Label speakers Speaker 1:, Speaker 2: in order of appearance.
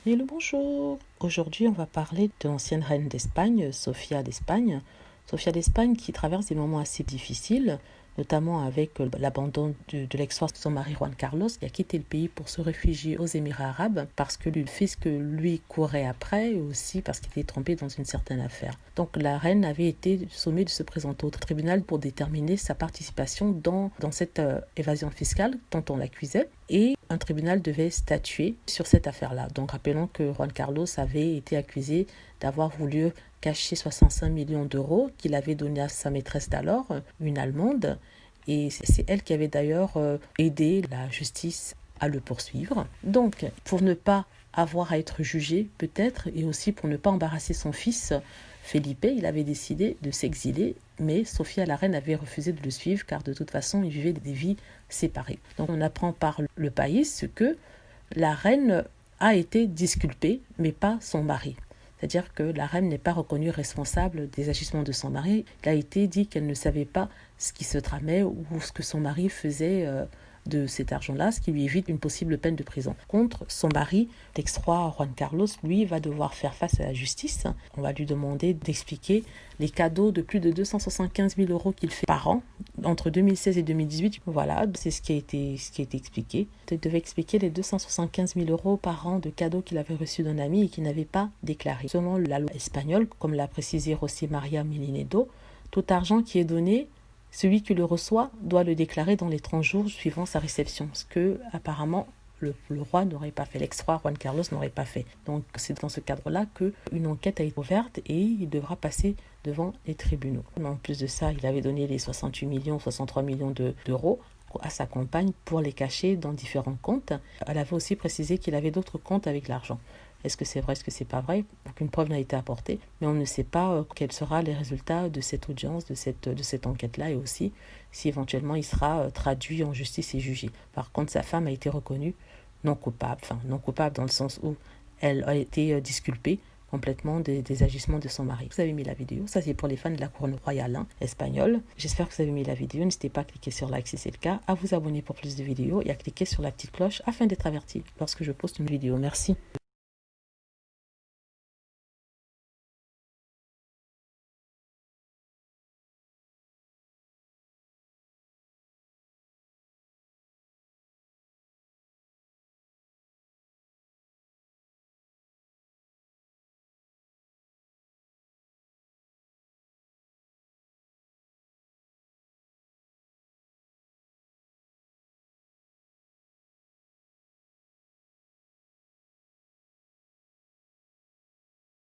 Speaker 1: Et le bonjour. Aujourd'hui, on va parler de l'ancienne reine d'Espagne, Sofia d'Espagne. Sofia d'Espagne qui traverse des moments assez difficiles, notamment avec l'abandon de l'ex-roi, son mari Juan Carlos, qui a quitté le pays pour se réfugier aux Émirats arabes parce que le fils que lui courait après, et aussi parce qu'il était trompé dans une certaine affaire. Donc la reine avait été sommée de se présenter au tribunal pour déterminer sa participation dans cette évasion fiscale dont on l'accusait. Et un tribunal devait statuer sur cette affaire-là. Donc rappelons que Juan Carlos avait été accusé d'avoir voulu cacher 65 millions d'euros qu'il avait donné à sa maîtresse d'alors, une Allemande. Et c'est elle qui avait d'ailleurs aidé la justice à le poursuivre. Donc, pour ne pas avoir à être jugé peut-être, et aussi pour ne pas embarrasser son fils, Felipe, il avait décidé de s'exiler, mais Sofia la reine avait refusé de le suivre car de toute façon, ils vivaient des vies séparées. Donc on apprend par le País que la reine a été disculpée, mais pas son mari. C'est-à-dire que la reine n'est pas reconnue responsable des agissements de son mari. Il a été dit qu'elle ne savait pas ce qui se tramait ou ce que son mari faisait de cet argent-là, ce qui lui évite une possible peine de prison. Contre son mari, l'ex-roi Juan Carlos, lui, va devoir faire face à la justice. On va lui demander d'expliquer les cadeaux de plus de 275 000 euros qu'il fait par an entre 2016 et 2018. Voilà, c'est ce qui a été expliqué. Il devait expliquer les 275 000 euros par an de cadeaux qu'il avait reçus d'un ami et qu'il n'avait pas déclaré. Selon la loi espagnole, comme l'a précisé José María Milinedo, tout argent qui est donné, celui qui le reçoit doit le déclarer dans les 30 jours suivant sa réception, ce que apparemment le roi n'aurait pas fait, l'ex-roi Juan Carlos n'aurait pas fait. Donc c'est dans ce cadre-là qu'une enquête a été ouverte et il devra passer devant les tribunaux. En plus de ça, il avait donné les 68 millions, 63 millions d'euros à sa compagne pour les cacher dans différents comptes. Elle avait aussi précisé qu'il avait d'autres comptes avec l'argent. Est-ce que c'est vrai, est-ce que c'est pas vrai? Aucune preuve n'a été apportée, mais on ne sait pas quels seront les résultats de cette audience, de cette enquête-là, et aussi si éventuellement il sera traduit en justice et jugé. Par contre, sa femme a été reconnue non coupable, non coupable dans le sens où elle a été disculpée complètement des agissements de son mari. Vous avez mis la vidéo, ça c'est pour les fans de la couronne royale espagnole. J'espère que vous avez mis la vidéo, n'hésitez pas à cliquer sur like si c'est le cas, à vous abonner pour plus de vidéos et à cliquer sur la petite cloche afin d'être averti lorsque je poste une vidéo. Merci.